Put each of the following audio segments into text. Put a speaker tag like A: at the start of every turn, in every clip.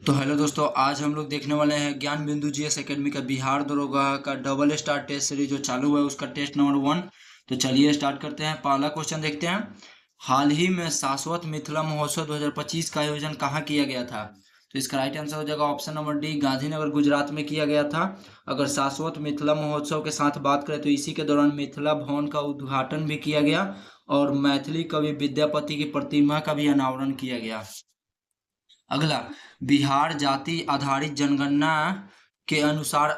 A: तो हेलो दोस्तों, आज हम लोग देखने वाले हैं ज्ञान बिंदु जीएस एकेडमी का बिहार दरोगा का डबल स्टार टेस्ट सीरीज जो चालू हुआ है उसका टेस्ट नंबर 1। तो चलिए स्टार्ट करते हैं। पहला क्वेश्चन देखते हैं। हाल ही में शाश्वत मिथिला महोत्सव 2025 का आयोजन कहाँ किया गया था? तो इसका राइट आंसर हो जाएगा option number D, Gandhinagar Gujarat में किया गया था। अगर शाश्वत मिथिला महोत्सव के साथ बात करें तो इसी के दौरान मिथिला भवन का उद्घाटन भी किया गया और मैथिली कवि विद्यापति की प्रतिमा का भी अनावरण किया गया। अगला, बिहार जाति आधारित जनगणना के अनुसार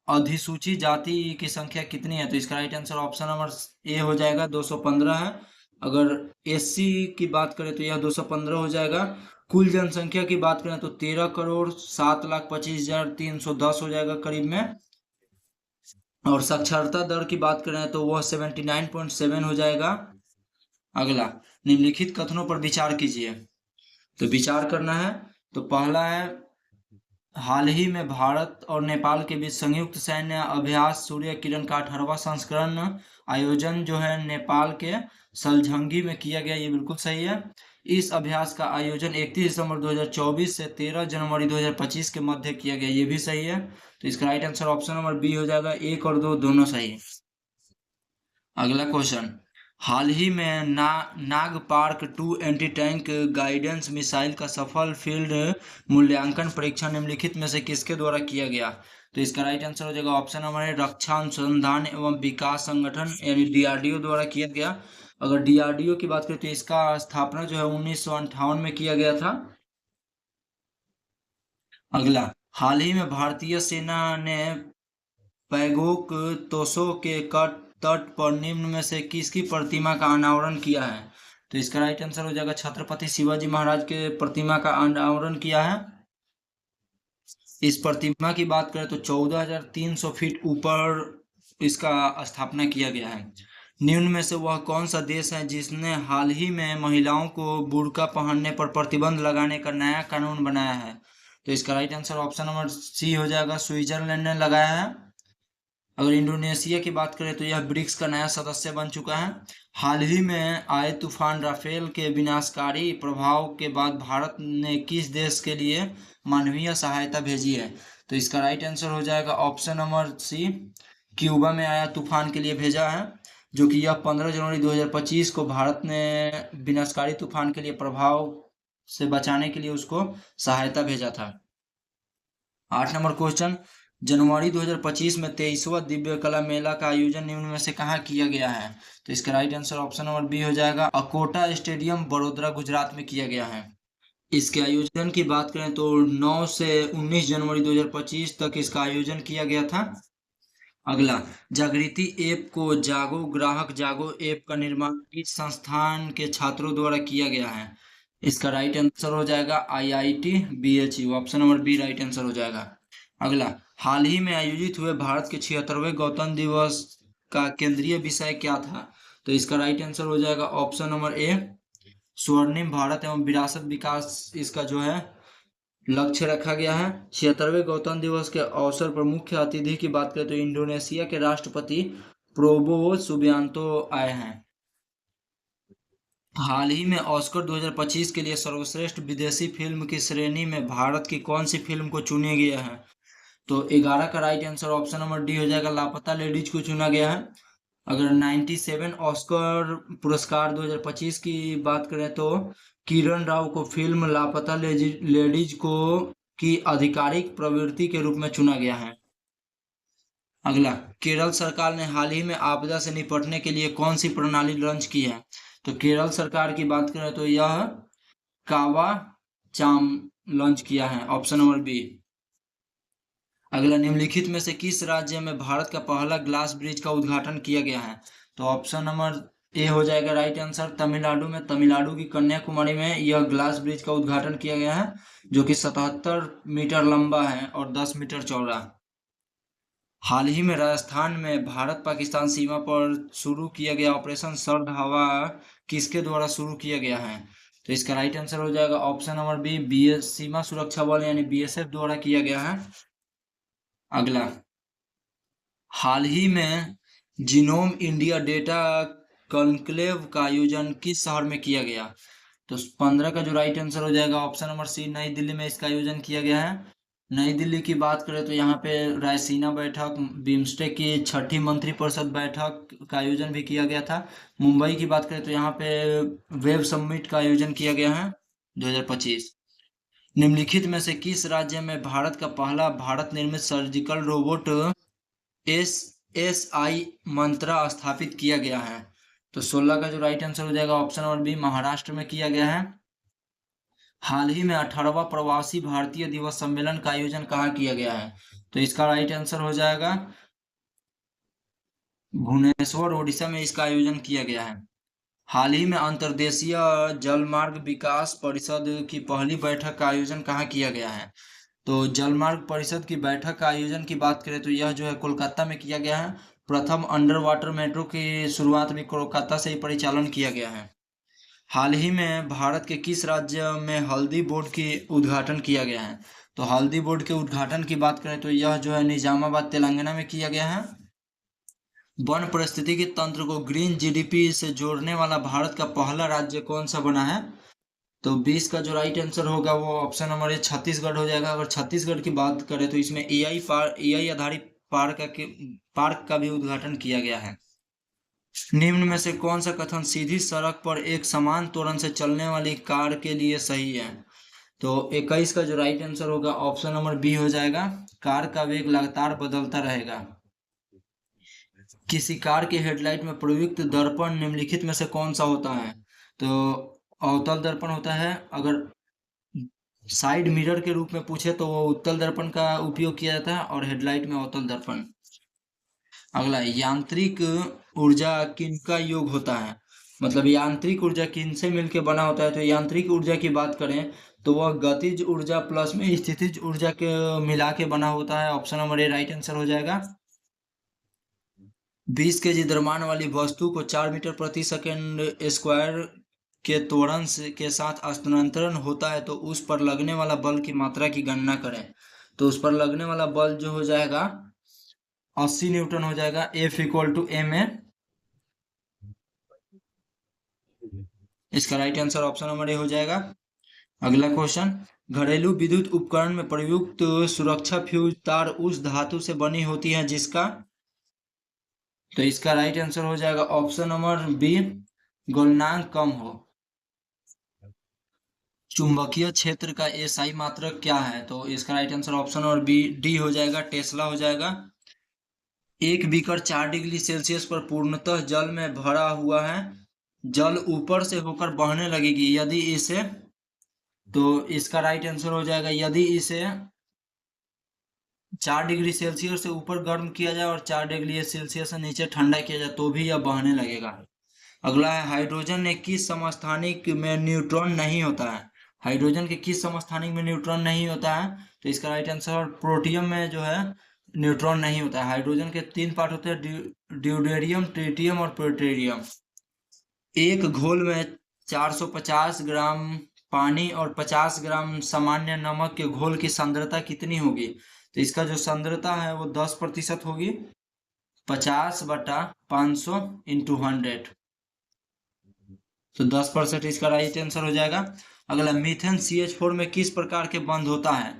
A: अधिसूचित जाति की संख्या कितनी है? तो इसका right answer option number A हो जाएगा, 215 है। अगर एससी की बात करें तो यह 215 हो जाएगा। कुल जनसंख्या की बात करें तो 13,07,25,310 हो जाएगा करीब में। और साक्षरता दर की बात करें तो वह 79.7 हो जाएगा। अगला, निम्नलिखित कथनों पर विचार कीजिए। तो विचार करना है। तो पहला है, हाल ही में भारत और नेपाल के बीच संयुक्त सैन्य अभ्यास सूर्य किरण का 18वां संस्करण आयोजन जो है नेपाल के सलझंगी में किया गया, ये बिल्कुल सही है। इस अभ्यास का आयोजन 31 दिसंबर 2024 से 13 जनवरी 2025 के मध्य किया गया, ये भी सही है। तो इसका right answer option number B हो जाएगा, 1 और 2 दोनों सही है। अगला क्वेश्चन, हाल ही में नाग पार्क 2 एंटी टैंक गाइडेंस मिसाइल का सफल फील्ड मूल्यांकन परीक्षण निम्नलिखित में से किसके द्वारा किया गया? तो इसका राइट आंसर हो जाएगा ऑप्शन नंबर ए, रक्षा अनुसंधान एवं विकास संगठन यानी डीआरडीओ द्वारा किया गया। अगर डीआरडीओ की बात करें तो इसका स्थापना जो है 1958 में किया गया था। अगला, हाल ही में भारतीय सेना ने पैगोक तोसो के तट पर निम्न में से किसकी प्रतिमा का अनावरण किया है? तो इसका राइट आंसर हो जाएगा छत्रपति शिवाजी महाराज के प्रतिमा का अनावरण किया है। इस प्रतिमा की बात करें तो 14,300 फीट ऊपर इसका स्थापना किया गया है। निम्न में से वह कौन सा देश है जिसने हाल ही में महिलाओं को बुर्का पहनने पर प्रतिबंध लगाने का नया कानून बनाया है? तो इसका right answer option number C हो जाएगा, स्विट्जरलैंड ने लगाया है। अगर इंडोनेशिया की बात करें तो यह ब्रिक्स का नया सदस्य बन चुका है। हाल ही में आए तूफान राफेल के विनाशकारी प्रभाव के बाद भारत ने किस देश के लिए मानवीय सहायता भेजी है? तो इसका राइट आंसर हो जाएगा ऑप्शन नंबर सी, क्यूबा में आया तूफान के लिए भेजा है, जो कि यह 15 जनवरी 2025 को भारत ने विनाशकारी तूफान के लिए प्रभाव से बचाने के लिए उसको सहायता भेजा था। 8 नंबर क्वेश्चन, जनवरी 2025 में 23वां दिव्य कला मेला का आयोजन निम्न में से कहाँ किया गया है? तो इसका right answer option number B हो जाएगा, अकोटा स्टेडियम बड़ोदरा गुजरात में किया गया है। इसके आयोजन की बात करें तो 9 से 19 जनवरी 2025 तक इसका आयोजन किया गया था। अगला, जागृति ऐप को जागो ग्राहक जागो ऐप का निर्माण किस संस्थान के छात्रों द्वारा किया गया है? इसका राइट आंसर हो जाएगा IIT BHU, option number B right answer हो जाएगा। अगला, हाल ही में आयोजित हुए भारत के 76वें गणतंत्र दिवस का केंद्रीय विषय क्या था? तो इसका राइट आंसर हो जाएगा ऑप्शन नंबर ए, स्वर्णिम भारत एवं विरासत विकास इसका जो है लक्ष्य रखा गया है। 76वें गणतंत्र दिवस के अवसर पर मुख्य अतिथि की बात करें तो इंडोनेशिया के राष्ट्रपति प्रोबोवो सुबियांतो आए हैं। हाल ही में ऑस्कर 2025 के लिए सर्वश्रेष्ठ विदेशी फिल्म की श्रेणी में भारत की कौन सी फिल्म को चुना गया है? तो 11 का right answer option number D हो जाएगा, लापता लेडीज को चुना गया है। अगर 97 ऑस्कर पुरस्कार 2025 की बात करें तो किरण राव को फिल्म लापता लेडीज को की आधिकारिक प्रवृत्ति के रूप में चुना गया है। अगला, केरल सरकार ने हाल ही में आपदा से निपटने के लिए कौन सी प्रणाली लॉन्च की है? तो केरल सरकार की बात करें तो यह कावा चाम लॉन्च किया है, ऑप्शन नंबर बी। अगला, निम्नलिखित में से किस राज्य में भारत का पहला ग्लास ब्रिज का उद्घाटन किया गया है? तो ऑप्शन नंबर ए हो जाएगा राइट आंसर, तमिलनाडु में। तमिलनाडु की कन्याकुमारी में यह ग्लास ब्रिज का उद्घाटन किया गया है, जो कि 77 मीटर लंबा है और 10 मीटर चौड़ा। हाल ही में राजस्थान में भारत पाकिस्तान सीमा पर शुरू किया गया ऑपरेशन सर्द हवा किसके द्वारा शुरू किया गया है? तो इसका राइट आंसर हो जाएगा ऑप्शन नंबर बी, बीएस सीमा सुरक्षा बल यानी बीएसएफ द्वारा किया गया है। अगला, हाल ही में जीनोम इंडिया डेटा कॉन्क्लेव का आयोजन किस शहर में किया गया? तो 15 का जो राइट आंसर हो जाएगा ऑप्शन नंबर सी, नई दिल्ली में इसका आयोजन किया गया है। नई दिल्ली की बात करें तो यहाँ पे रायसीना बैठक, बिम्स्टेक की छठी मंत्रिपरिषद बैठक का आयोजन भी किया गया था। मुंबई की बात करें तो यहाँ पे वेब समिट का आयोजन किया गया है 2025। निम्नलिखित में से किस राज्य में भारत का पहला भारत निर्मित surgical robot S S I Mantra स्थापित किया गया है? तो 16 का जो राइट आंसर हो जाएगा ऑप्शन नंबर बी, महाराष्ट्र में किया गया है। हाल ही में 18वां प्रवासी भारतीय दिवस सम्मेलन का आयोजन कहाँ किया गया है? तो इसका राइट आंसर हो जाएगा भुवनेश्वर, ओडिशा में इसका आयोजन किया गया है। हाल ही में अंतर्देशीय जलमार्ग विकास परिषद की पहली बैठक का आयोजन कहाँ किया गया है? तो जलमार्ग परिषद की बैठक का आयोजन की बात करें तो यह जो है कोलकाता में किया गया है। प्रथम अंडर वाटर मेट्रो की शुरुआत भी कोलकाता से ही परिचालन किया गया है। हाल ही में भारत के किस राज्य में हल्दी बोर्ड की उद्घाटन किया गया है? तो हल्दी बोर्ड के उद्घाटन की बात करें तो यह जो है निजामाबाद तेलंगाना में किया गया है। वन पारिस्थितिकी तंत्र को ग्रीन जीडीपी से जोड़ने वाला भारत का पहला राज्य कौन सा बना है? तो 20 का जो राइट आंसर होगा वो ऑप्शन नंबर ए छत्तीसगढ़ हो जाएगा। अगर छत्तीसगढ़ की बात करें तो इसमें एआई आधारित पार्क का भी उद्घाटन किया गया है। निम्न में से कौन सा कथन सीधी सड़क पर एक समान त्वरण से चलने वाली कार के लिए सही है? तो 21 का जो राइट आंसर होगा ऑप्शन नंबर बी हो जाएगा, कार का वेग लगातार बदलता रहेगा। किसी कार की हेडलाइट में प्रयुक्त दर्पण निम्नलिखित में से कौन सा होता है? तो अवतल दर्पण होता है। अगर साइड मिरर के रूप में पूछे तो वो उत्तल दर्पण का उपयोग किया जाता है और हेडलाइट में अवतल दर्पण। अगला, यांत्रिक ऊर्जा किनका योग होता है? मतलब यांत्रिक ऊर्जा किन से मिलकर बना होता है? तो यांत्रिक ऊर्जा की बात करें तो वह गतिज ऊर्जा प्लस में स्थितिज ऊर्जा के मिला के बना होता है। ऑप्शन नंबर ए राइट आंसर हो जाएगा। 20 केजी द्रव्यमान वाली वस्तु को 4 मीटर प्रति सेकंड स्क्वायर के त्वरण के साथ स्थानांतरण होता है तो उस पर लगने वाला बल की मात्रा की गणना करें। तो उस पर लगने वाला बल जो हो जाएगा 80 न्यूटन हो जाएगा। F equal to M A. इसका right answer option number A हो जाएगा। अगला क्वेश्चन, घरेलू विद्युत उपकरण में प्रयुक्त सुरक्षा फ्यूज तार उस धातु से बनी होती है जिसका, तो इसका राइट आंसर हो जाएगा ऑप्शन नंबर बी, गलनांक कम हो। चुंबकीय क्षेत्र का एसआई मात्रक क्या है? तो इसका right answer option number B D हो जाएगा, टेस्ला हो जाएगा। एक बीकर 4 डिग्री सेल्सियस पर पूर्णतः जल में भरा हुआ है, जल ऊपर से होकर बहने लगेगी यदि इसे, तो इसका राइट आंसर हो जाएगा यदि इसे 4 डिग्री सेल्सियस से ऊपर गर्म किया जाए और 4 डिग्री सेल्सियस से नीचे ठंडा किया जाए तो भी यह बहने लगेगा। अगला है, हाइड्रोजन ने किस समस्थानिक में न्यूट्रॉन नहीं होता है? हाइड्रोजन के किस समस्थानिक में न्यूट्रॉन नहीं होता है? तो इसका राइट आंसर प्रोटियम में जो है न्यूट्रॉन नहीं होता है। हाइड्रोजन के 3 पार्ट होते हैं, ड्यूटेरियम, ट्रिटियम और प्लूटोनियम। एक घोल में 450 ग्राम पानी और 50 ग्राम सामान्य नमक के घोल की सांद्रता कितनी होगी? तो इसका जो सांद्रता है वो 10% होगी। 50/500 इंटू 100, तो 10% इसका राइट आंसर हो जाएगा। अगला, मीथेन CH4 में किस प्रकार के बंध होता है?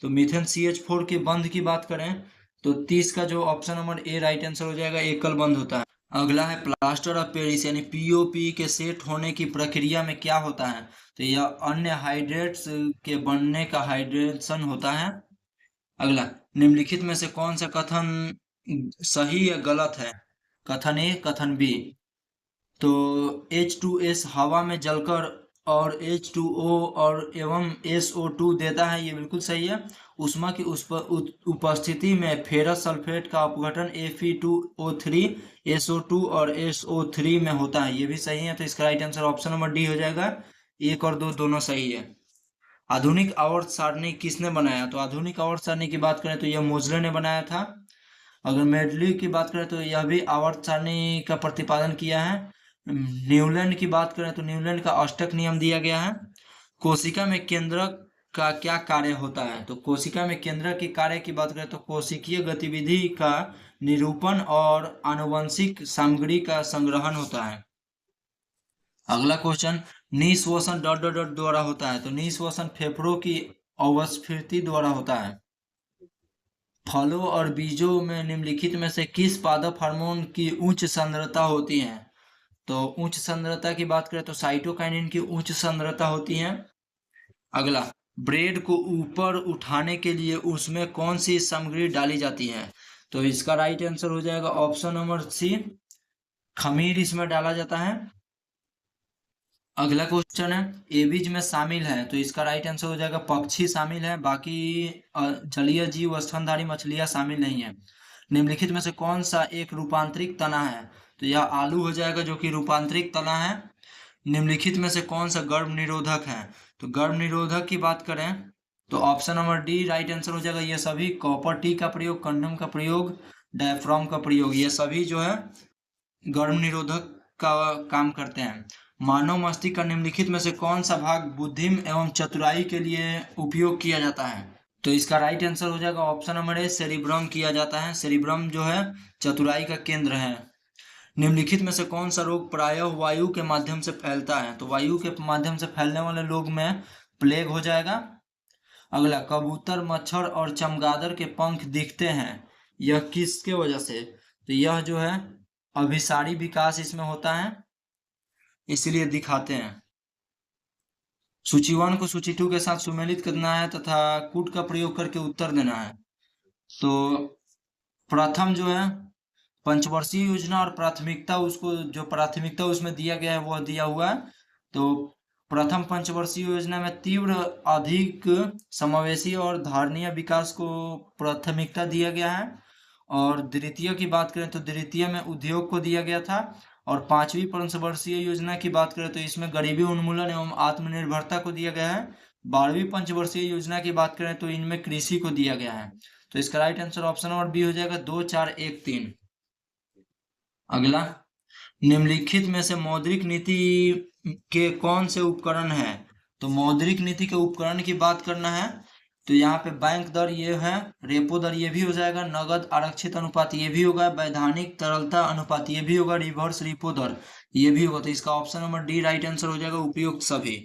A: तो मीथेन CH4 के बंध की बात करें तो 30 का जो ऑप्शन नंबर ए राइट आंसर हो जाएगा, एकल बंध होता है। अगला है, प्लास्टर ऑफ पेरिस यानी POP के सेट होने की प्रक्रिया में क्या होता है? तो यह अन्य हाइड्रेट्स के बनने का हाइड्रेशन होता है। अगला, निम्नलिखित में से कौन सा कथन सही या गलत है? कथन ए, कथन बी। तो H2S हवा में जलकर और H2O और एवं SO2 देता है, ये बिल्कुल सही है। उष्मा की उपस्थिति में फेरस सल्फेट का अपघटन Fe2O3, SO2 और SO3 में होता है, ये भी सही है। तो इसका right answer option number D हो जाएगा। 1 और 2 दोनों सही है। आधुनिक आवर्त सारणी किसने बनाया? तो आधुनिक आवर्त सारणी की बात करें तो यह मोजले ने बनाया था। अगर मेडली की बात करें तो यह भी आवर्त सारणी का प्रतिपादन किया है। न्यूलैंड की बात करें तो न्यूलैंड का अष्टक नियम दिया गया है। कोशिका में केंद्रक का क्या कार्य होता है? तो कोशिका में केंद्रक की कार्य की बात करें तो कोशिकीय गतिविधि का निरूपण और आनुवंशिक सामग्री का संग्रहण होता है। अगला क्वेश्चन, निःश्वसन डॉट डॉट डॉट द्वारा होता है, तो निःश्वसन फेफड़ों की अवस्फीति द्वारा होता है। फलों और बीजों में निम्नलिखित में से किस पादप हार्मोन की उच्च सांद्रता होती है? तो उच्च सांद्रता की बात करें तो साइटोकाइनिन की उच्च सांद्रता होती है। अगला, ब्रेड को ऊपर उठाने के लिए उसमें कौन सी सामग्री डाली जाती है? तो इसका राइट आंसर हो जाएगा ऑप्शन नंबर सी, खमीर इसमें डाला जाता है। अगला क्वेश्चन है, एबीज में शामिल है, तो इसका राइट आंसर हो जाएगा पक्षी शामिल है, बाकी जलीय जीव स्तनधारी मछलियां शामिल नहीं है। निम्नलिखित में से कौन सा एक रूपांतरित तना है? तो यह आलू हो जाएगा जो कि रूपांतरित तना है। निम्नलिखित में से कौन सा गर्भ निरोधक है? तो गर्भ निरोधक की बात करें तो option number D right answer हो जाएगा। ये सभी कॉपर टी का प्रयोग, कंडोम का प्रयोग, डायफ्राम का प्रयोग, ये सभी जो है गर्भ निरोधक का काम करते हैं। मानव मस्तिष्क का निम्नलिखित में से कौन सा भाग बुद्धिम एवं चतुराई के लिए उपयोग किया जाता है? तो इसका राइट आंसर हो जाएगा ऑप्शन नंबर ए, सेरिब्रम किया जाता है। सेरिब्रम जो है चतुराई का केंद्र है। निम्नलिखित में से कौन सा रोग प्रायः वायु के माध्यम से फैलता है? तो वायु के माध्यम से फैलने वाले रोग में प्लेग हो जाएगा। अगला, कबूतर, मच्छर और चमगादड़ के पंख दिखते हैं, यह किसके वजह से? तो यह जो है अभिसारी विकास इसमें होता है, इसलिए दिखाते हैं। सूची 1 को सूची 2 के साथ सुमेलित करना है तथा कूट का प्रयोग करके उत्तर देना है। तो प्रथम जो है पंचवर्षीय योजना और प्राथमिकता, उसको जो प्राथमिकता उसमें दिया गया है वह दिया हुआ है। तो प्रथम पंचवर्षीय योजना में तीव्र, अधिक समावेशी और धारणीय विकास को प्राथमिकता दिया गया है। और द्वितीय की बात करें तो द्वितीय में उद्योग को दिया गया था। और पांचवी पंचवर्षीय योजना की बात करें तो इसमें गरीबी उन्मूलन एवं आत्मनिर्भरता को दिया गया है। 12वीं पंचवर्षीय योजना की बात करें तो इनमें कृषि को दिया गया है। तो इसका right answer option number B हो जाएगा, 2, 4, 1, 3। अगला, निम्नलिखित में से मौद्रिक नीति के कौन से उपकरण हैं? तो मौद्रिक नीति के उपकरण की बात करना है तो यहाँ पे बैंक दर ये है, रेपो दर ये भी हो जाएगा, नगद आरक्षित अनुपात ये भी होगा, वैधानिक तरलता अनुपात ये भी होगा, रिवर्स रेपो दर ये भी होगा। तो इसका option number D right answer हो जाएगा, उपयुक्त सभी।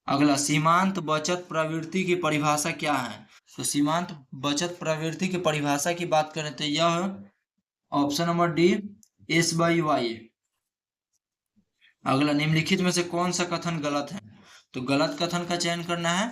A: अगला, सीमांत बचत प्रवृत्ति की परिभाषा क्या है? तो सीमांत बचत प्रवृत्ति की परिभाषा की बात करें तो यह ऑप्शन नंबर डी, S/Y। अगला, निम्नलिखित में से कौन सा कथन गलत है? तो गलत कथन का चयन करना है।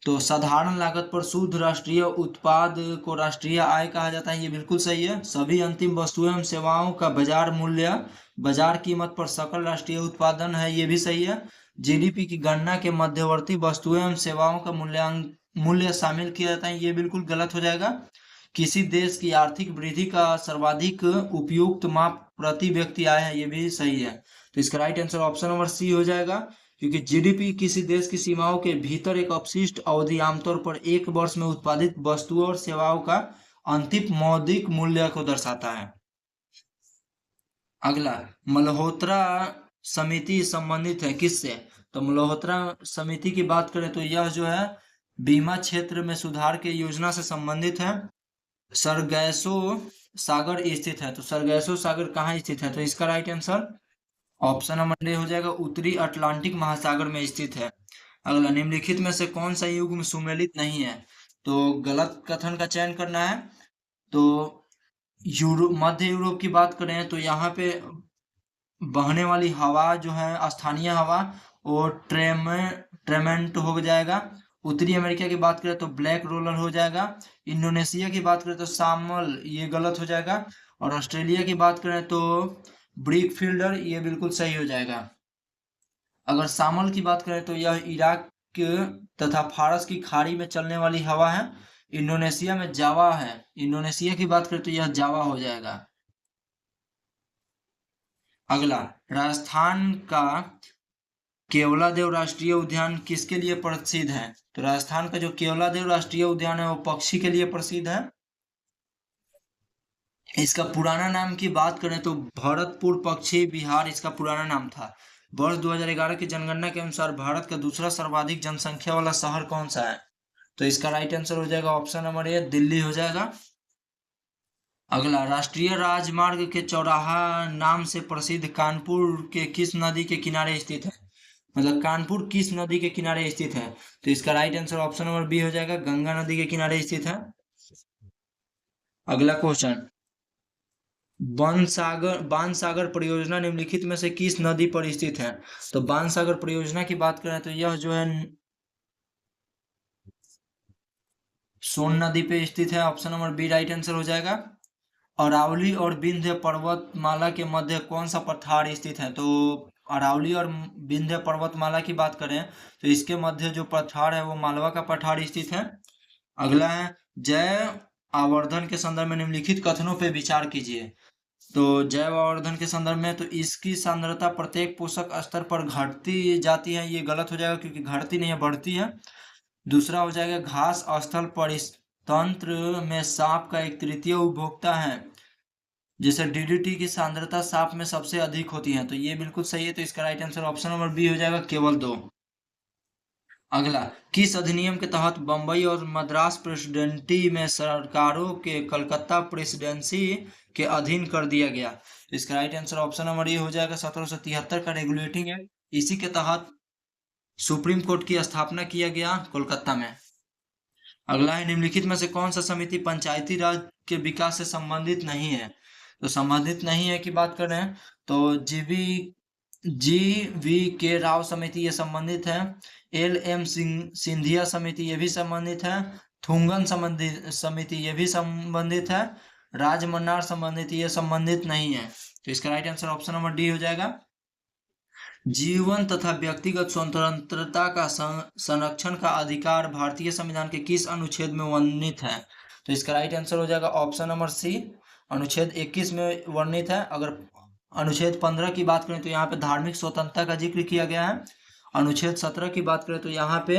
A: तो साधारण लागत पर शुद्ध राष्ट्रीय उत्पाद को राष्ट्रीय आय कहा जाता है, ये बिल्कुल सही है। सभी अंतिम वस्तुएं एवं सेवाओं का बाजार मूल्य बाजार कीमत पर सकल राष्ट्रीय उत्पादन है, ये भी सही है। जीडीपी की गणना के मध्यवर्ती वस्तुएं एवं सेवाओं का मूल्य शामिल किया जाता है, ये बिल्कुल गलत हो जाएगा। किसी देश की आर्थिक वृद्धि का सर्वाधिक उपयुक्त माप प्रति व्यक्ति आय है, ये भी सही है। तो इसका right answer option number C हो जाएगा, क्योंकि जीडीपी किसी देश की सीमाओं के भीतर एक अपशिष्ट अवधि, आमतौर पर 1 वर्ष में उत्पादित वस्तुओं और सेवाओं का अंतिम मौद्रिक मूल्य को दर्शाता है। अगला, मल्होत्रा समिति संबंधित है किससे? तो मल्होत्रा समिति की बात करें तो यह जो है बीमा क्षेत्र में सुधार के योजना से संबंधित है। सरगैसो सागर स्थित है, तो सरगैसो सागर कहाँ स्थित है? तो इसका right answer option number A हो जाएगा, उत्तरी अटलांटिक महासागर में स्थित है। अगला, निम्नलिखित में से कौन सा युग्म सुमेलित नहीं है? तो गलत कथन का चयन करना है। तो मध्य यूरोप की बात करें तो यहाँ पे बहने वाली हवा जो है स्थानीय हवा और ट्रेमेंट हो जाएगा। उत्तरी अमेरिका की बात करें तो ब्लैक रोलर हो जाएगा। इंडोनेशिया की बात करें तो सामल, ये गलत हो जाएगा। और ऑस्ट्रेलिया की बात करें तो ब्रिक फील्डर, ये बिल्कुल सही हो जाएगा। अगर सामल की बात करें तो यह इराक तथा फारस की खाड़ी में चलने वाली हवा है। इंडोनेशिया में जावा है, इंडोनेशिया की बात करें तो यह जावा हो जाएगा। अगला, राजस्थान का केवलादेव राष्ट्रीय उद्यान किसके लिए प्रसिद्ध है? तो राजस्थान का जो केवलादेव राष्ट्रीय उद्यान है वो पक्षी के लिए प्रसिद्ध है। इसका पुराना नाम की बात करें तो भरतपुर पक्षी विहार इसका पुराना नाम था। वर्ष 2011 की जनगणना के अनुसार भारत का दूसरा सर्वाधिक जनसंख्या वाला शहर कौन सा है? तो इसका राइट आंसर हो जाएगा ऑप्शन नंबर ए, दिल्ली हो जाएगा। अगला, राष्ट्रीय राजमार्ग के चौराहा नाम से प्रसिद्ध कानपुर के किस नदी के किनारे स्थित है? मतलब कानपुर किस नदी के किनारे स्थित है? तो इसका right answer option number B हो जाएगा, गंगा नदी के किनारे स्थित है। अगला क्वेश्चन, बाणसागर परियोजना निम्नलिखित में से किस नदी पर स्थित है? तो बाणसागर परियोजना की बात करें तो यह जो है सोन नदी पे स्थित है। Option number B right answer हो जाएगा। अरावली और विंध्य पर्वतमाला के मध्य कौन सा पठार स्थित है? तो अरावली और विंध्य पर्वतमाला की बात करें तो इसके मध्य जो पठार है वो मालवा का पठार स्थित है। अगला है, जैव आवर्धन के संदर्भ में निम्नलिखित कथनों पे विचार कीजिए। तो जैव आवर्धन के संदर्भ में तो इसकी सांद्रता प्रत्येक पोषक स्तर पर घटती जाती है, ये गलत हो जाएगा क्योंकि घटती नहीं है, बढ़ती है। दूसरा हो जाएगा, घास स्थल परितंत्र में सांप का 1/3 उपभोक्ता है, जैसे डीडीटी की सांद्रता सांप में सबसे अधिक होती है, तो ये बिल्कुल सही है। तो इसका right answer option number B हो जाएगा, केवल 2। अगला, किस अधिनियम के तहत बंबई और मद्रास प्रेसिडेंसी में सरकारों के कलकत्ता प्रेसिडेंसी के अधीन कर दिया गया? तो इसका right answer option number A हो जाएगा, 1773 का रेगुलेटिंग है, इसी के तहत सुप्रीम कोर्ट की स्थापना किया गया कोलकाता में। अगला है, निम्नलिखित में से कौन सा समिति पंचायती राज के विकास से संबंधित नहीं है? तो संबंधित नहीं है की बात करें तो जी वी के राव समिति ये संबंधित है। LM सिंधिया समिति ये भी संबंधित है। थुंगन संबंधित समिति ये भी संबंधित है। राजमन्नार संबंधित ये संबंधित नहीं है। तो इसका right answer option number D हो जाएगा। जीवन तथा व्यक्तिगत स्वतंत्रता का संरक्षण का अधिकार भारतीय संविधान के किस अनुच्छेद में वर्णित है? तो इसका राइट आंसर हो जाएगा ऑप्शन नंबर सी, अनुच्छेद 21 में वर्णित है। अगर अनुच्छेद 15 की बात करें तो यहाँ पे धार्मिक स्वतंत्रता का जिक्र किया गया है। अनुच्छेद 17 की बात करें तो यहाँ पे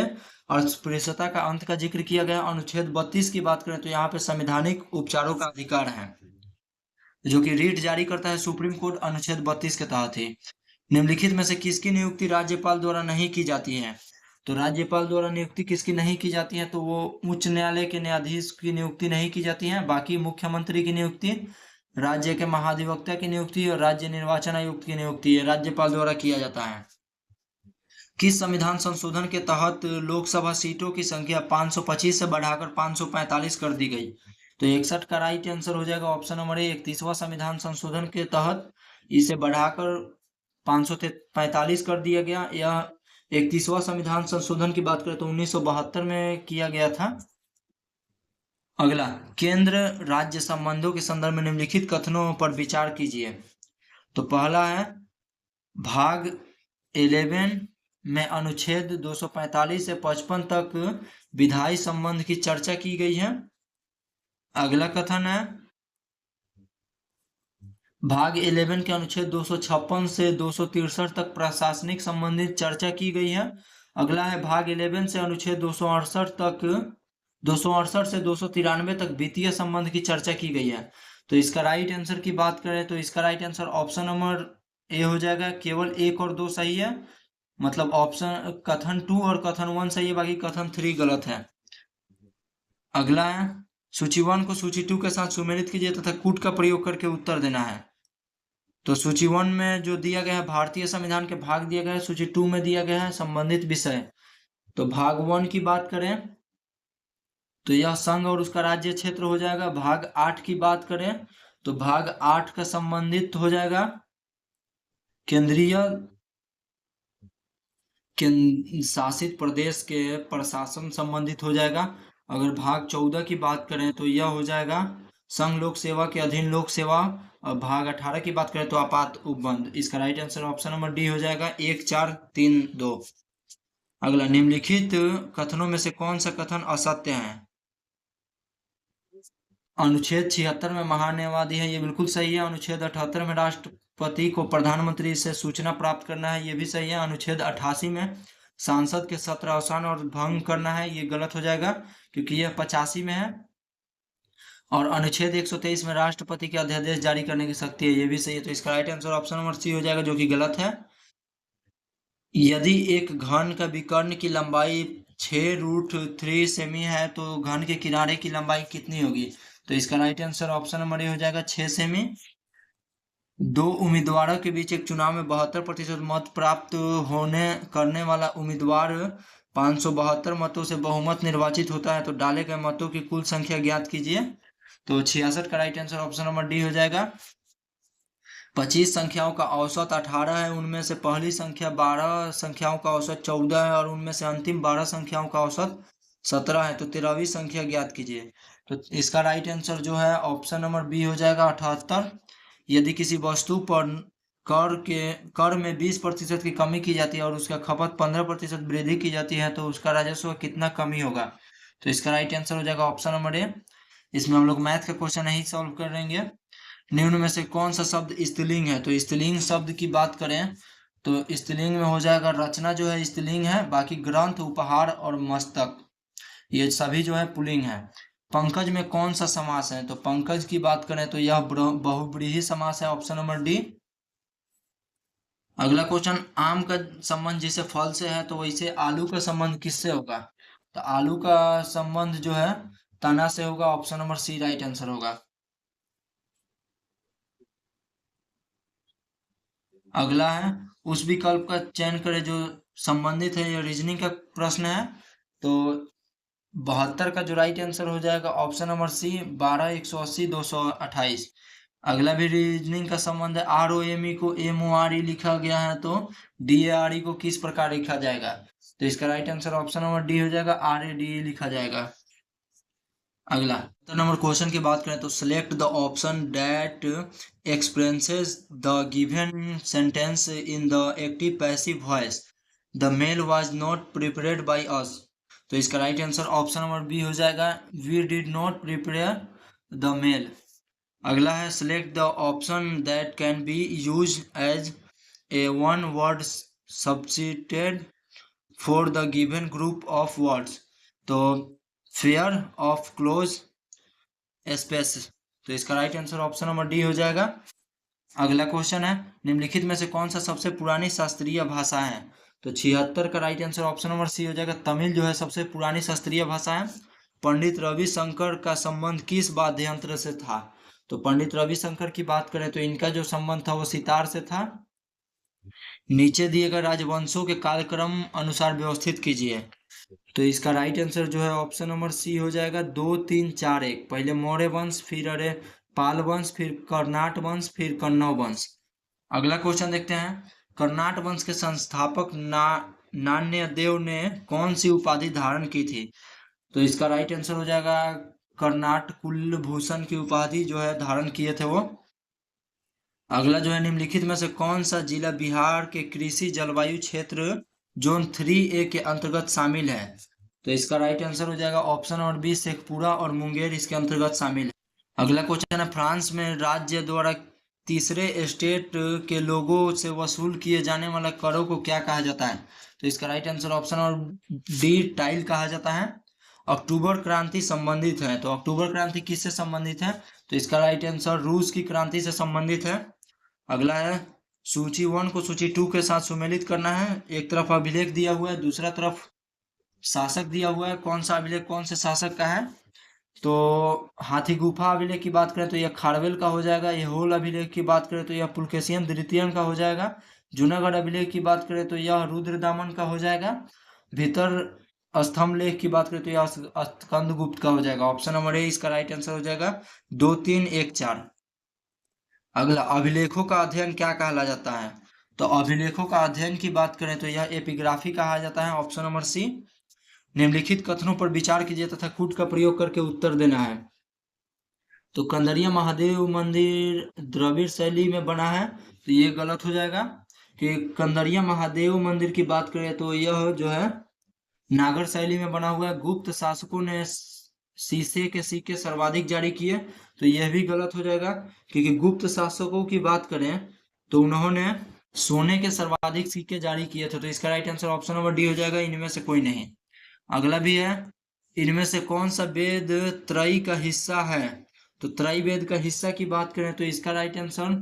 A: अस्पृश्यता का अंत का जिक्र किया गया है। अनुच्छेद 32 की बात करें तो यहाँ पे संवैधानिक उपचारों का अधिकार है, जो कि रीट जारी करता है सुप्रीम कोर्ट अनुच्छेद 32 के तहत ही। निम्नलिखित में से किसकी नियुक्ति राज्यपाल द्वारा नहीं की जाती है? तो राज्यपाल द्वारा नियुक्ति किसकी नहीं की जाती है? तो वो उच्च न्यायालय के न्यायाधीश की नियुक्ति नहीं की जाती है। बाकी मुख्यमंत्री की नियुक्ति, राज्य के महाधिवक्ता की नियुक्ति और राज्य निर्वाचन आयुक्त की नियुक्ति राज्यपाल द्वारा किया जाता है। किस संविधान संशोधन के तहत लोकसभा सीटों की संख्या 525 से बढ़ाकर 545 कर दी गई? तो 61 का राइट आंसर हो जाएगा ऑप्शन नंबर ए। 31वां संविधान संशोधन के तहत इसे बढ़ाकर 545 कर दिया गया। यह 31वां संविधान संशोधन की बात करें तो 1972 में किया गया था। अगला, केंद्र राज्य संबंधों के संदर्भ में निम्नलिखित कथनों पर विचार कीजिए। तो पहला है, भाग 11 में अनुच्छेद 245 से 55 तक विधायी संबंध की चर्चा की गई है। अगला कथन है, भाग 11 के अनुच्छेद 256 से 263 तक प्रशासनिक संबंधित चर्चा की गई है। अगला है, भाग 11 से अनुच्छेद 268 से 293 तक वित्तीय संबंध की चर्चा की गई है। तो इसका राइट आंसर की बात करें तो इसका right answer option number A हो जाएगा। केवल 1 और 2 सही है, मतलब ऑप्शन कथन 2 और कथन 1 सही है, बाकी कथन 3 गलत है। अगला है, सूची 1 को सूची 2 के साथ सुमेलित कीजिए तथा कूट का प्रयोग करके उत्तर देना है। तो सूची 1 में जो दिया गया है भारतीय संविधान के भाग दिया गया है, सूची 2 में दिया गया है संबंधित विषय। तो भाग 1 की बात करें तो यह संघ और उसका राज्य क्षेत्र हो जाएगा। भाग 8 की बात करें तो भाग 8 का संबंधित हो जाएगा केंद्रीय शासित प्रदेश के प्रशासन संबंधित हो जाएगा। अगर भाग 14 की बात करें तो यह हो जाएगा संघ लोक सेवा के अधीन लोक सेवा। और भाग 18 की बात करें तो आपात उपबंध। इसका right answer option number D हो जाएगा, 1 4 3 2। अगला, निम्नलिखित कथनों में से कौन सा कथन असत्य है? अनुच्छेद 76 में महान्यायवादी है, ये बिल्कुल सही है। अनुच्छेद 78 में राष्ट्रपति को प्रधानमंत्री से सूचना प्राप्त करना है, ये भी सही है। अनुच्छेद 88 में सांसद के सत्र अवसान और भंग करना है, ये गलत हो जाएगा क्योंकि यह 85 में है। और अनुच्छेद 123 में राष्ट्रपति के अध्यादेश जारी करने की शक्ति है, ये भी सही है। तो इसका right answer option number C हो जाएगा, जो कि गलत है। यदि एक घन का विकर्ण की लंबाई 6√3 सेमी है तो घन के किनारे की लंबाई कितनी होगी? तो इसका right answer option number A हो जाएगा 6 सेमी। दो उम्मीदवारों के बीच एक चुनाव में 72% मत प्राप्त होने करने वाला उम्मीदवार 572 मतों से बहुमत निर्वाचित होता है, तो डाले गए मतों की कुल संख्या ज्ञात कीजिए। तो 66 का right answer option number D हो जाएगा। 25 संख्याओं का औसत 18 है, उनमें से पहली संख्या 12 संख्याओं का औसत 14 है और उनमें से अंतिम 12 संख्याओं का औसत 17 है, तो 13वीं संख्या ज्ञात कीजिए। तो इसका राइट आंसर जो है ऑप्शन नंबर बी हो जाएगा 78। यदि किसी वस्तु पर कर में 20% की कमी की जाती है और उसका खपत 15% वृद्धि की जाती है, तो उसका राजस्व कितना कमी होगा। तो इसका राइट आंसर हो जाएगा ऑप्शन नंबर ए। इसमें हम लोग मैथ का क्वेश्चन नहीं सॉल्व करेंगे। निम्न में से कौन सा शब्द स्त्रीलिंग है। तो स्त्रीलिंग शब्द की बात करें तो स्त्रीलिंग में हो जाएगा रचना जो है स्त्रीलिंग है, बाकी ग्रंथ, उपहार और मस्तक ये सभी जो है पुल्लिंग है। पंकज में कौन सा समास है। तो पंकज की बात करें तो यह बहुव्रीहि समास है, ऑप्शन नंबर डी। अगला क्वेश्चन, आम का संबंध जैसे फल से है तो वैसे आलू का संबंध किससे होगा। तो आलू का संबंध जो है तना से होगा, option number C right answer होगा। अगला है, उस विकल्प का चयन करें जो संबंधित है, यह रीजनिंग का प्रश्न है। तो 72 का जो राइट आंसर हो जाएगा ऑप्शन नंबर सी 12, 180, 228। अगला भी रीजनिंग का संबंध है, ROME को MORE लिखा गया है तो DARE को किस प्रकार लिखा जाएगा। तो इसका right answer option number D हो जाएगा, RADE लिखा जाएगा। अगला तो नंबर क्वेश्चन की बात करें तो select the option that expresses the given sentence in the active passive voice. The mail was not prepared by us. तो इसका right answer option number B हो जाएगा, we did not prepare the mail. अगला है, select the option that can be use as a one word substitute for the given group of words. तो fear of close space. तो इसका right answer option number D हो जाएगा। अगला question है, निम्नलिखित में से कौन सा सबसे पुरानी शास्त्रीय भाषा है। तो 76 का right answer option number C हो जाएगा, तमिल जो है सबसे पुरानी शास्त्रीय भाषा है। पंडित रविशंकर का संबंध किस वाद्य यंत्र से था। तो पंडित रविशंकर की बात करें तो इनका जो संबंध था वो सितार से था। नीचे दिए गए राजवंशों के कालक्रम अनुसार व्यवस्थित कीजिए। तो इसका राइट आंसर जो है ऑप्शन नंबर सी हो जाएगा, 2, 3, 4, 1। पहले मौर्य वंश, फिर पाल वंश, फिर कर्नाट वंश, फिर कन्नौज वंश। अगला क्वेश्चन देखते हैं, कर्नाट वंश के संस्थापक नान्यदेव ने कौन सी उपाधि धारण की थी। तो इसका राइट आंसर हो जाएगा, कर्नाट कुलभूषण की उपाधि जो है धारण किए थे वो। अगला जो है, निम्नलिखित में से कौन सा जिला बिहार के कृषि जलवायु क्षेत्र जोन 3A के अंतर्गत शामिल है। तो इसका राइट आंसर हो जाएगा ऑप्शन नंबर बी, शेखपुरा और मुंगेर इसके अंतर्गत शामिल है। अगला क्वेश्चन है, फ्रांस में राज्य द्वारा तीसरे स्टेट के लोगों से वसूल किए जाने वाला करों को क्या कहा जाता है। तो इसका right answer option number D, tile कहा जाता है। अक्टूबर क्रांति संबंधित है। तो अक्टूबर क्रांति किससे संबंधित है। तो इसका राइट आंसर रूस की क्रांति से संबंधित है। अगला है, सूची 1 को सूची 2 के साथ सुमेलित करना है। एक तरफ अभिलेख दिया हुआ है, दूसरा तरफ शासक दिया हुआ है। कौन सा अभिलेख कौन से शासक का है। तो हाथी गुफा अभिलेख की बात करें तो यह खारवेल का हो जाएगा। यह होल अभिलेख की बात करें तो यह पुलकेशियन द्वितीय का हो जाएगा। जूनागढ़ अभिलेख की बात करें तो यह रुद्रदामन का हो जाएगा। भीतर स्तंभ लेख की बात करें तो यह स्कंदगुप्त का हो जाएगा। ऑप्शन नंबर ए इसका राइट आंसर हो जाएगा, 2, 3, 1, 4। अगला, अभिलेखों का अध्ययन क्या कहला जाता है। तो अभिलेखों का अध्ययन की बात करें तो यह एपिग्राफी कहा जाता है। Option number C. निम्नलिखित कथनों पर विचार कीजिए तथा कूट का प्रयोग करके उत्तर देना है। तो कंदरिया महादेव मंदिर द्रविड़ शैली में बना है, तो ये गलत हो जाएगा। कि कंदरिया महादेव मंदिर की बात करें तो यह जो है नागर शैली में बना हुआ है। गुप्त शासकों ने शीशे के सिक्के सर्वाधिक जारी किए, तो यह भी गलत हो जाएगा। क्योंकि गुप्त शासकों की बात करें तो उन्होंने सोने के सर्वाधिक सिक्के जारी किए थे। तो इसका right answer option number D हो जाएगा, इनमें से कोई नहीं। अगला भी है, इनमें से कौन सा वेद त्रयी का हिस्सा है। तो त्रयी वेद का हिस्सा की बात करें तो इसका राइट आंसर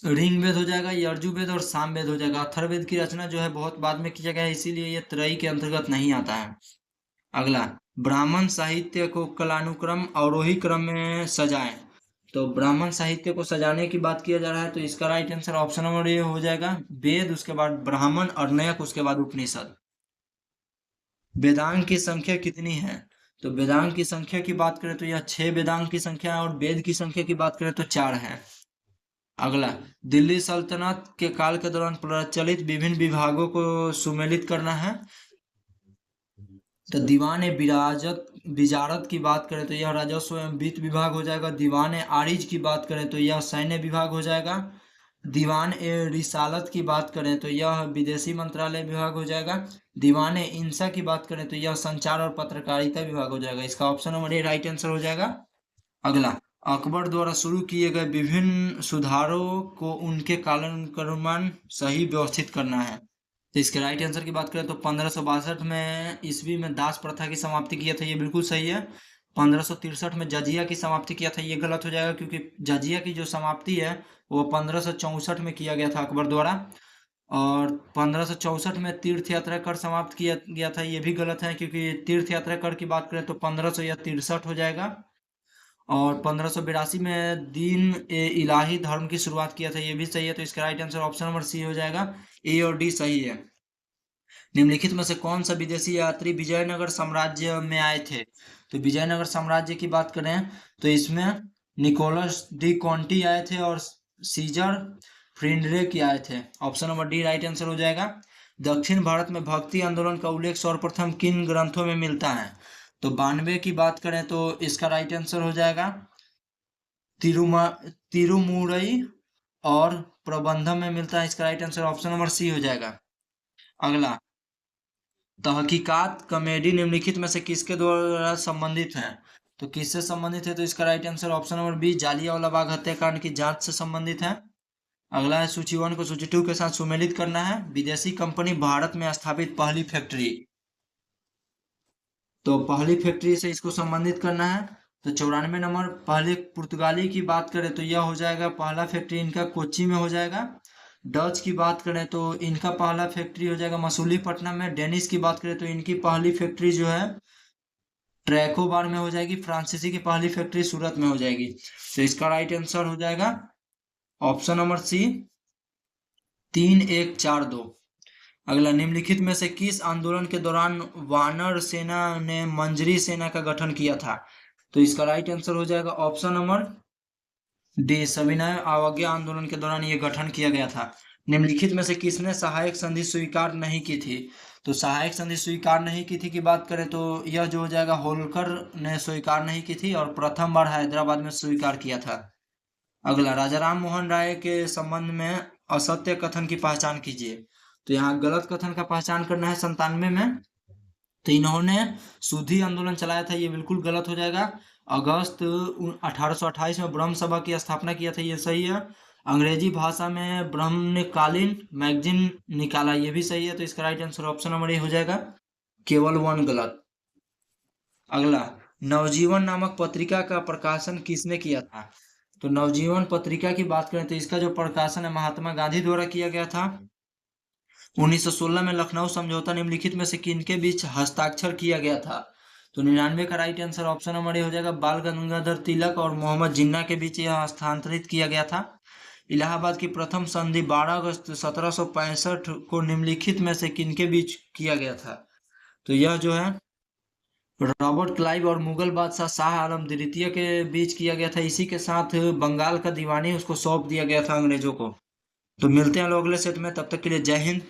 A: ऋग वेद हो जाएगा, यजुर्वेद और सामवेद हो जाएगा। अथर्ववेद की रचना जो है बहुत बाद में किया गया है, इसीलिए ये त्रयी के अंतर्गत नहीं आता है। अगला, ब्राह्मण साहित्य को कालानुक्रम अवरोही क्रम में सजाएं। तो ब्राह्मण साहित्य को सजाने की बात किया जा रहा है, तो इसका right answer option number A हो जाएगा, वेद, उसके बाद ब्राह्मण, अर्णयक, उसके बाद उपनिषद। वेदांग की संख्या कितनी है? तो वेदांग की संख्या की बात करें तो यह 6 वेदांग की संख्या है, और वेद की संख्या की बात करें तो 4 है। अगला, दिल्ली सल्तनत के काल के दौरान प्रचलित विभिन्न विभागों को सुमेलित करना है। तो दीवान विजारत की बात करें तो यह राजस्व एवं वित्त विभाग हो जाएगा। दीवान आरिज की बात करें तो यह सैन्य विभाग हो जाएगा। दीवान ए रिसालत की बात करें तो यह विदेशी मंत्रालय विभाग हो जाएगा। दीवान इंसा की बात करें तो यह संचार और पत्रकारिता विभाग हो जाएगा। इसका ऑप्शन नंबर ए राइट आंसर हो जाएगा। अगला, अकबर द्वारा शुरू किए गए विभिन्न सुधारों को उनके कालानुक्रम सही व्यवस्थित करना है। तो इसके राइट आंसर की बात करें तो 1562 में ईस्वी में दास प्रथा की समाप्ति किया था, ये बिल्कुल सही है। 1563 में जजिया की समाप्ति किया था, ये गलत हो जाएगा, क्योंकि जजिया की जो समाप्ति है वो 1564 में किया गया था अकबर द्वारा। और 1564 में तीर्थ यात्रा कर समाप्त किया गया था, ये भी गलत है, क्योंकि तीर्थ यात्रा कर की बात करें तो 1563 हो जाएगा। और 1582 में दीन ए इलाही धर्म की शुरुआत किया था, ये भी सही है। तो इसका right answer option number C हो जाएगा, ए और डी सही है। निम्नलिखित में से कौन सा विदेशी यात्री विजयनगर साम्राज्य में आए थे? तो विजयनगर साम्राज्य की बात करें तो इसमें निकोलस डी कॉन्टी आए थे और सीजर फ्रिडरिक आए थे। Option number D right answer हो जाएगा। दक्षिण भारत में भक्ति आंदोलन का उल्लेख सर्वप्रथम किन ग्रंथों में मिलता है? तो 92 की बात करें तो इसका राइट आंसर हो जाएगा तिरुमुरई और प्रबंधम में मिलता है। इसका right answer option number C हो जाएगा। अगला, तहकीकात कॉमेडी निम्नलिखित में से किसके द्वारा संबंधित है? तो किससे संबंधित है? तो इसका right answer option number B, Jallianwala Bagh हत्याकांड की जांच से संबंधित है। अगला है, सूची 1 को सूची 2 के साथ सुमेलित करना है। विदेशी कंपनी भारत में स्थापित पहली फैक्ट्री, तो पहली फैक्ट्री से इसको संबंधित करना है। तो 94 नंबर, पहले पुर्तगाली की बात करें तो यह हो जाएगा, पहला फैक्ट्री इनका कोच्चि में हो जाएगा। डच की बात करें तो इनका पहला फैक्ट्री हो जाएगा मसूलीपट्टनम में। डेनिश की बात करें तो इनकी पहली फैक्ट्री जो है ट्रैकोबार में हो जाएगी। फ्रांसीसी की पहली फैक्ट्री सूरत में हो जाएगी। तो इसका राइट आंसर हो जाएगा ऑप्शन नंबर सी, 3142। अगला, निम्नलिखित में से किस आंदोलन के दौरान वानर सेना ने मंजरी सेना का गठन किया था? तो इसका राइट आंसर हो जाएगा ऑप्शन नंबर डी, सविनय अवज्ञा आंदोलन के दौरान ये गठन किया गया था। निम्नलिखित में से किसने सहायक संधि स्वीकार नहीं की थी? तो सहायक संधि स्वीकार नहीं की थी की बात करें तो यह जो हो जाएगा, होलकर ने स्वीकार नहीं की थी और प्रथम बार हैदराबाद में स्वीकार किया था। अगला, राजा राम मोहन राय के संबंध में असत्य कथन की पहचान कीजिए। तो यहाँ गलत कथन का पहचान करना है 97 में। तो इन्होंने शुद्धि आंदोलन चलाया था, ये बिल्कुल गलत हो जाएगा। अगस्त 1828 में ब्रह्म सभा की स्थापना किया था, ये सही है। अंग्रेजी भाषा में ब्रह्मकालीन मैगजीन निकाला, ये भी सही है। तो इसका right answer option number A हो जाएगा, केवल 1 गलत। अगला, नवजीवन नामक पत्रिका का प्रकाशन किसने किया था? तो नवजीवन पत्रिका की बात करें तो इसका जो प्रकाशन है महात्मा गांधी द्वारा किया गया था। 1916 में लखनऊ समझौता निम्नलिखित में से किनके बीच हस्ताक्षर किया गया था? तो 99 का right answer option number A हो जाएगा, बाल गंगाधर तिलक और मोहम्मद जिन्ना के बीच यह हस्तांतरित किया गया था। इलाहाबाद की प्रथम संधि 12 अगस्त 1765 को निम्नलिखित में से किनके बीच किया गया था? तो यह जो है रॉबर्ट क्लाइव और मुगल बादशाह शाह आलम द्वितीय के बीच किया गया था। इसी के साथ बंगाल का दीवानी उसको सौंप दिया गया था अंग्रेजों को। तो मिलते हैं लोग अगले सेट में, तब तक के लिए जय हिंद।